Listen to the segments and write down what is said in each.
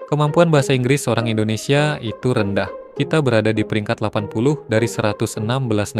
Kemampuan bahasa Inggris orang Indonesia itu rendah. Kita berada di peringkat 80 dari 116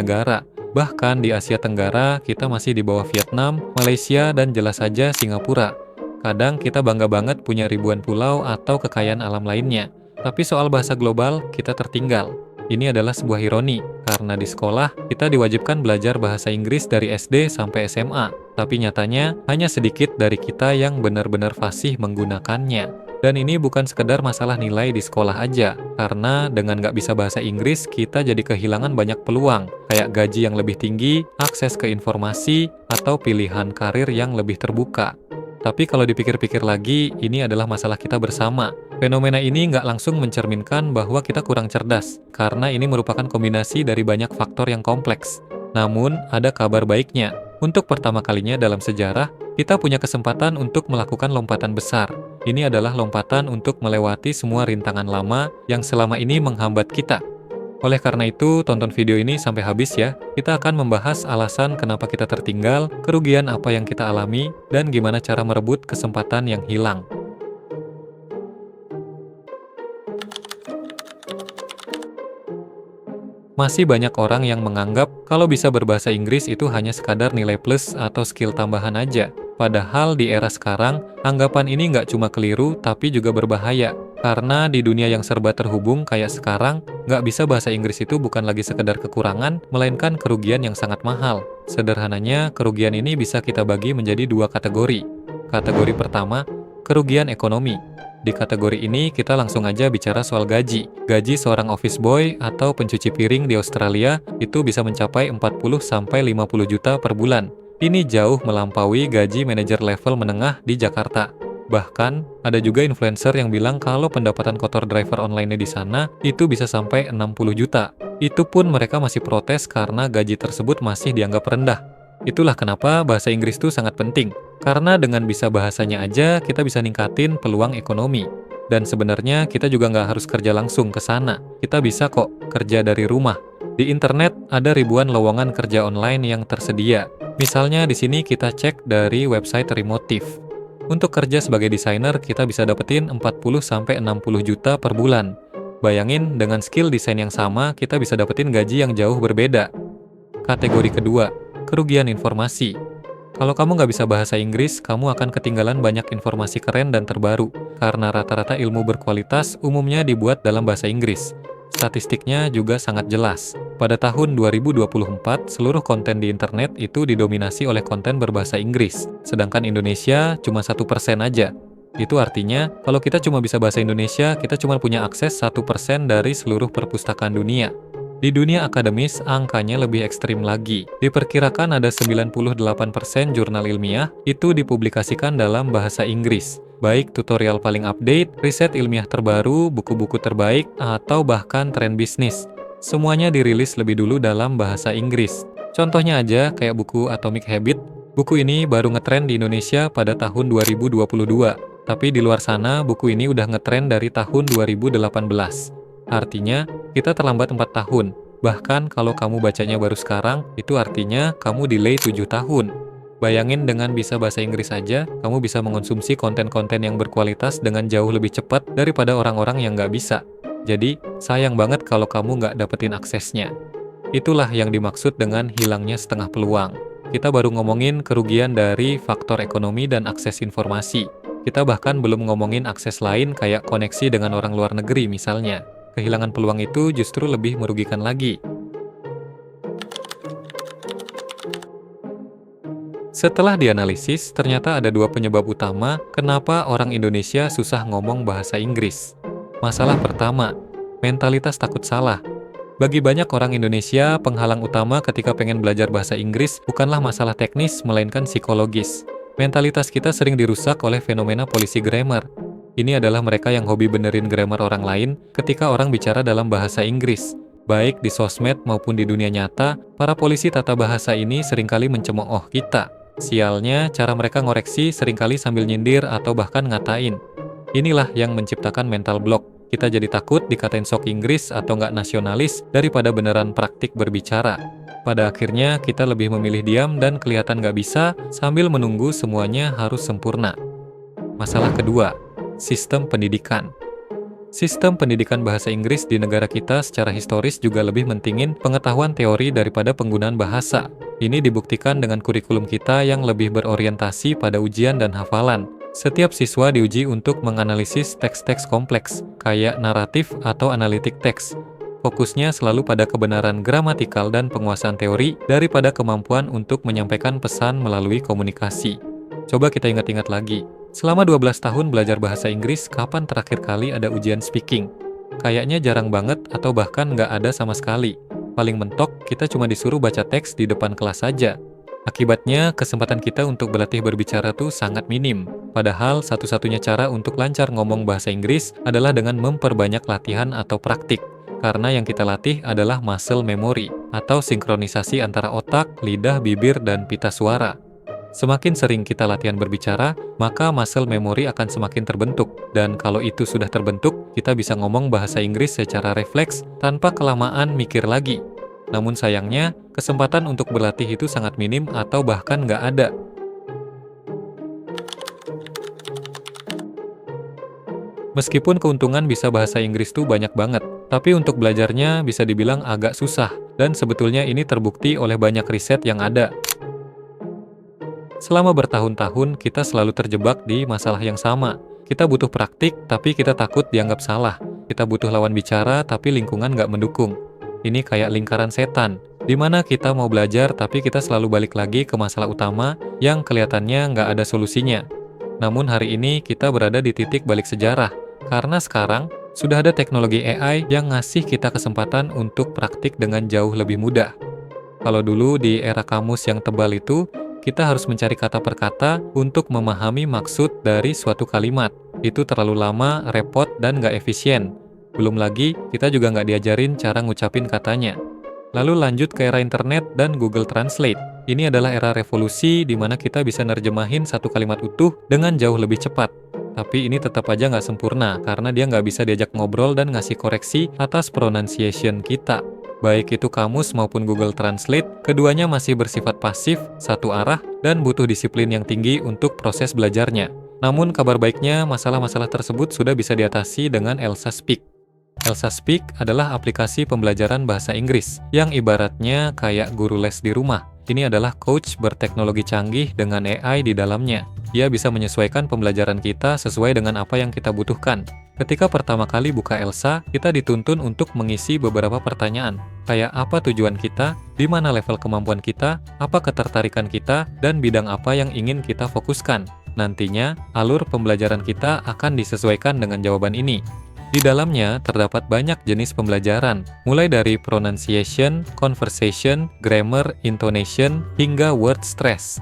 negara. Bahkan di Asia Tenggara, kita masih di bawah Vietnam, Malaysia, dan jelas saja Singapura. Kadang kita bangga banget punya ribuan pulau atau kekayaan alam lainnya. Tapi soal bahasa global, kita tertinggal. Ini adalah sebuah ironi, karena di sekolah, kita diwajibkan belajar bahasa Inggris dari SD sampai SMA. Tapi nyatanya, hanya sedikit dari kita yang benar-benar fasih menggunakannya. Dan ini bukan sekedar masalah nilai di sekolah aja, karena dengan nggak bisa bahasa Inggris, kita jadi kehilangan banyak peluang, kayak gaji yang lebih tinggi, akses ke informasi, atau pilihan karir yang lebih terbuka. Tapi kalau dipikir-pikir lagi, ini adalah masalah kita bersama. Fenomena ini nggak langsung mencerminkan bahwa kita kurang cerdas, karena ini merupakan kombinasi dari banyak faktor yang kompleks. Namun, ada kabar baiknya. Untuk pertama kalinya dalam sejarah, kita punya kesempatan untuk melakukan lompatan besar. Ini adalah lompatan untuk melewati semua rintangan lama yang selama ini menghambat kita. Oleh karena itu, tonton video ini sampai habis ya. Kita akan membahas alasan kenapa kita tertinggal, kerugian apa yang kita alami, dan gimana cara merebut kesempatan yang hilang. Masih banyak orang yang menganggap kalau bisa berbahasa Inggris itu hanya sekadar nilai plus atau skill tambahan aja. Padahal di era sekarang, anggapan ini nggak cuma keliru, tapi juga berbahaya. Karena di dunia yang serba terhubung kayak sekarang, nggak bisa bahasa Inggris itu bukan lagi sekedar kekurangan, melainkan kerugian yang sangat mahal. Sederhananya, kerugian ini bisa kita bagi menjadi dua kategori. Kategori pertama, kerugian ekonomi. Di kategori ini, kita langsung aja bicara soal gaji. Gaji seorang office boy atau pencuci piring di Australia itu bisa mencapai 40-50 juta per bulan. Ini jauh melampaui gaji manajer level menengah di Jakarta. Bahkan, ada juga influencer yang bilang kalau pendapatan kotor driver online di sana itu bisa sampai 60 juta. Itu pun mereka masih protes karena gaji tersebut masih dianggap rendah. Itulah kenapa bahasa Inggris itu sangat penting. Karena dengan bisa bahasanya aja, kita bisa ningkatin peluang ekonomi. Dan sebenarnya kita juga nggak harus kerja langsung ke sana. Kita bisa kok kerja dari rumah. Di internet ada ribuan lowongan kerja online yang tersedia. Misalnya di sini kita cek dari website Remotive. Untuk kerja sebagai desainer, kita bisa dapetin 40-60 juta per bulan. Bayangin, dengan skill desain yang sama, kita bisa dapetin gaji yang jauh berbeda. Kategori kedua, kerugian informasi. Kalau kamu nggak bisa bahasa Inggris, kamu akan ketinggalan banyak informasi keren dan terbaru, karena rata-rata ilmu berkualitas umumnya dibuat dalam bahasa Inggris. Statistiknya juga sangat jelas. Pada tahun 2024, seluruh konten di internet itu didominasi oleh konten berbahasa Inggris, sedangkan Indonesia cuma 1% aja. Itu artinya, kalau kita cuma bisa bahasa Indonesia, kita cuma punya akses 1% dari seluruh perpustakaan dunia. Di dunia akademis, angkanya lebih ekstrim lagi. Diperkirakan ada 98% jurnal ilmiah itu dipublikasikan dalam bahasa Inggris. Baik tutorial paling update, riset ilmiah terbaru, buku-buku terbaik, atau bahkan tren bisnis. Semuanya dirilis lebih dulu dalam bahasa Inggris. Contohnya aja kayak buku Atomic Habit. Buku ini baru ngetren di Indonesia pada tahun 2022. Tapi di luar sana, buku ini udah ngetren dari tahun 2018. Artinya, kita terlambat 4 tahun. Bahkan kalau kamu bacanya baru sekarang, itu artinya kamu delay 7 tahun. Bayangin dengan bisa bahasa Inggris aja, kamu bisa mengonsumsi konten-konten yang berkualitas dengan jauh lebih cepat daripada orang-orang yang nggak bisa. Jadi, sayang banget kalau kamu nggak dapetin aksesnya. Itulah yang dimaksud dengan hilangnya setengah peluang. Kita baru ngomongin kerugian dari faktor ekonomi dan akses informasi. Kita bahkan belum ngomongin akses lain kayak koneksi dengan orang luar negeri misalnya. Kehilangan peluang itu justru lebih merugikan lagi. Setelah dianalisis, ternyata ada dua penyebab utama kenapa orang Indonesia susah ngomong bahasa Inggris. Masalah pertama, mentalitas takut salah. Bagi banyak orang Indonesia, penghalang utama ketika pengen belajar bahasa Inggris bukanlah masalah teknis, melainkan psikologis. Mentalitas kita sering dirusak oleh fenomena polisi grammar. Ini adalah mereka yang hobi benerin grammar orang lain ketika orang bicara dalam bahasa Inggris. Baik di sosmed maupun di dunia nyata, para polisi tata bahasa ini seringkali mencemooh kita. Sialnya, cara mereka ngoreksi seringkali sambil nyindir atau bahkan ngatain. Inilah yang menciptakan mental block. Kita jadi takut dikatain sok Inggris atau nggak nasionalis daripada beneran praktik berbicara. Pada akhirnya, kita lebih memilih diam dan kelihatan nggak bisa sambil menunggu semuanya harus sempurna. Masalah kedua, sistem pendidikan. Sistem pendidikan bahasa Inggris di negara kita secara historis juga lebih mentingin pengetahuan teori daripada penggunaan bahasa. Ini dibuktikan dengan kurikulum kita yang lebih berorientasi pada ujian dan hafalan. Setiap siswa diuji untuk menganalisis teks-teks kompleks, kayak naratif atau analitik teks. Fokusnya selalu pada kebenaran gramatikal dan penguasaan teori daripada kemampuan untuk menyampaikan pesan melalui komunikasi. Coba kita ingat-ingat lagi. Selama 12 tahun belajar bahasa Inggris, kapan terakhir kali ada ujian speaking? Kayaknya jarang banget atau bahkan nggak ada sama sekali. Paling mentok, kita cuma disuruh baca teks di depan kelas saja. Akibatnya, kesempatan kita untuk berlatih berbicara tuh sangat minim. Padahal, satu-satunya cara untuk lancar ngomong bahasa Inggris adalah dengan memperbanyak latihan atau praktik. Karena yang kita latih adalah muscle memory, atau sinkronisasi antara otak, lidah, bibir, dan pita suara. Semakin sering kita latihan berbicara, maka muscle memory akan semakin terbentuk. Dan kalau itu sudah terbentuk, kita bisa ngomong bahasa Inggris secara refleks tanpa kelamaan mikir lagi. Namun sayangnya, kesempatan untuk berlatih itu sangat minim atau bahkan nggak ada. Meskipun keuntungan bisa bahasa Inggris tuh banyak banget, tapi untuk belajarnya bisa dibilang agak susah. Dan sebetulnya ini terbukti oleh banyak riset yang ada. Selama bertahun-tahun, kita selalu terjebak di masalah yang sama. Kita butuh praktik, tapi kita takut dianggap salah. Kita butuh lawan bicara, tapi lingkungan nggak mendukung. Ini kayak lingkaran setan, di mana kita mau belajar, tapi kita selalu balik lagi ke masalah utama yang kelihatannya nggak ada solusinya. Namun hari ini kita berada di titik balik sejarah, karena sekarang sudah ada teknologi AI yang ngasih kita kesempatan untuk praktik dengan jauh lebih mudah. Kalau dulu di era kamus yang tebal itu, kita harus mencari kata per kata untuk memahami maksud dari suatu kalimat. Itu terlalu lama, repot, dan nggak efisien. Belum lagi, kita juga nggak diajarin cara ngucapin katanya. Lalu lanjut ke era internet dan Google Translate. Ini adalah era revolusi di mana kita bisa nerjemahin satu kalimat utuh dengan jauh lebih cepat. Tapi ini tetap aja nggak sempurna, karena dia nggak bisa diajak ngobrol dan ngasih koreksi atas pronunciation kita. Baik itu kamus maupun Google Translate, keduanya masih bersifat pasif, satu arah, dan butuh disiplin yang tinggi untuk proses belajarnya. Namun kabar baiknya, masalah-masalah tersebut sudah bisa diatasi dengan Elsa Speak. Elsa Speak adalah aplikasi pembelajaran bahasa Inggris, yang ibaratnya kayak guru les di rumah. Ini adalah coach berteknologi canggih dengan AI di dalamnya. Dia bisa menyesuaikan pembelajaran kita sesuai dengan apa yang kita butuhkan. Ketika pertama kali buka Elsa, kita dituntun untuk mengisi beberapa pertanyaan. Kayak apa tujuan kita, di mana level kemampuan kita, apa ketertarikan kita, dan bidang apa yang ingin kita fokuskan. Nantinya, alur pembelajaran kita akan disesuaikan dengan jawaban ini. Di dalamnya terdapat banyak jenis pembelajaran, mulai dari pronunciation, conversation, grammar, intonation, hingga word stress.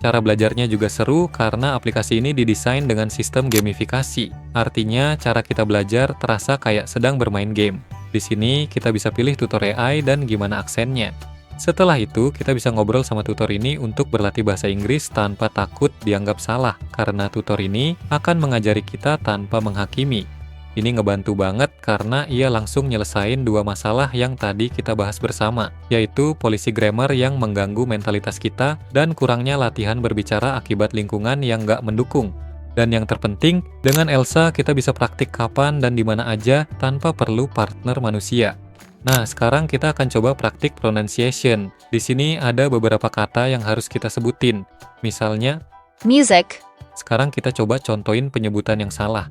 Cara belajarnya juga seru karena aplikasi ini didesain dengan sistem gamifikasi. Artinya, cara kita belajar terasa kayak sedang bermain game. Di sini, kita bisa pilih tutor AI dan gimana aksennya. Setelah itu, kita bisa ngobrol sama tutor ini untuk berlatih bahasa Inggris tanpa takut dianggap salah, karena tutor ini akan mengajari kita tanpa menghakimi. Ini ngebantu banget karena ia langsung nyelesain dua masalah yang tadi kita bahas bersama, yaitu polisi grammar yang mengganggu mentalitas kita dan kurangnya latihan berbicara akibat lingkungan yang nggak mendukung. Dan yang terpenting, dengan Elsa kita bisa praktik kapan dan di mana aja tanpa perlu partner manusia. Nah, sekarang kita akan coba praktik pronunciation. Di sini ada beberapa kata yang harus kita sebutin. Misalnya, music, sekarang kita coba contohin penyebutan yang salah.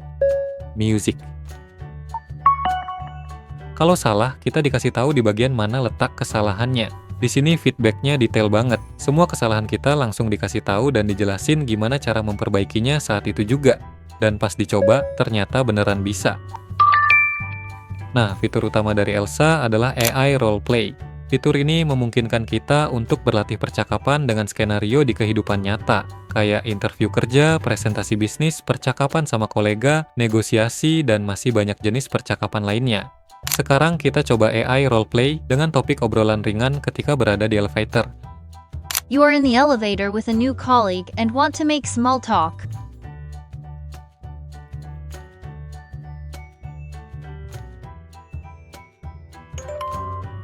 Music. Kalau salah, kita dikasih tahu di bagian mana letak kesalahannya. Di sini feedbacknya detail banget. Semua kesalahan kita langsung dikasih tahu dan dijelasin gimana cara memperbaikinya saat itu juga. Dan pas dicoba, ternyata beneran bisa. Nah, fitur utama dari Elsa adalah AI Roleplay. Fitur ini memungkinkan kita untuk berlatih percakapan dengan skenario di kehidupan nyata, kayak interview kerja, presentasi bisnis, percakapan sama kolega, negosiasi, dan masih banyak jenis percakapan lainnya. Sekarang kita coba AI Roleplay dengan topik obrolan ringan ketika berada di elevator. You are in the elevator with a new colleague and want to make small talk.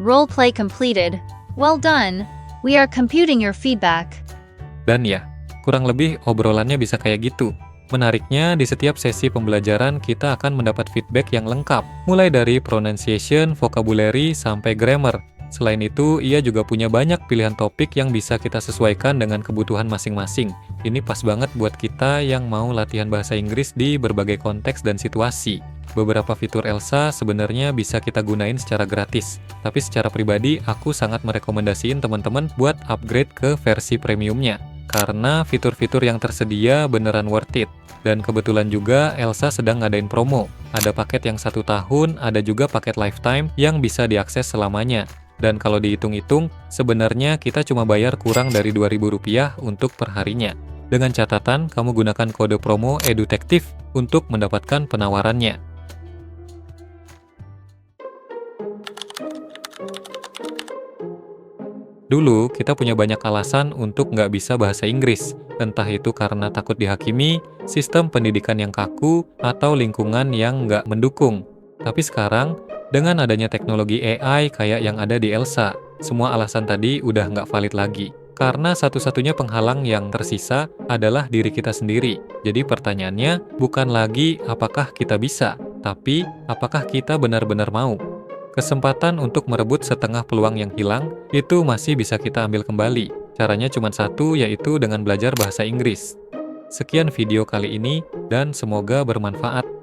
Role play completed. Well done. We are computing your feedback. Dan ya, kurang lebih obrolannya bisa kayak gitu. Menariknya, di setiap sesi pembelajaran kita akan mendapat feedback yang lengkap, mulai dari pronunciation, vocabulary, sampai grammar. Selain itu, ia juga punya banyak pilihan topik yang bisa kita sesuaikan dengan kebutuhan masing-masing. Ini pas banget buat kita yang mau latihan bahasa Inggris di berbagai konteks dan situasi. Beberapa fitur Elsa sebenarnya bisa kita gunain secara gratis, tapi secara pribadi aku sangat merekomendasiin teman-teman buat upgrade ke versi premiumnya. Karena fitur-fitur yang tersedia beneran worth it. Dan kebetulan juga Elsa sedang ngadain promo. Ada paket yang 1 tahun, ada juga paket lifetime yang bisa diakses selamanya. Dan kalau dihitung-hitung, sebenarnya kita cuma bayar kurang dari Rp2.000 untuk perharinya. Dengan catatan, kamu gunakan kode promo EDUTEKTIF untuk mendapatkan penawarannya. Dulu, kita punya banyak alasan untuk nggak bisa bahasa Inggris. Entah itu karena takut dihakimi, sistem pendidikan yang kaku, atau lingkungan yang nggak mendukung. Tapi sekarang, dengan adanya teknologi AI kayak yang ada di Elsa, semua alasan tadi udah nggak valid lagi. Karena satu-satunya penghalang yang tersisa adalah diri kita sendiri. Jadi pertanyaannya bukan lagi apakah kita bisa, tapi apakah kita benar-benar mau. Kesempatan untuk merebut setengah peluang yang hilang, itu masih bisa kita ambil kembali. Caranya cuma satu, yaitu dengan belajar bahasa Inggris. Sekian video kali ini, dan semoga bermanfaat.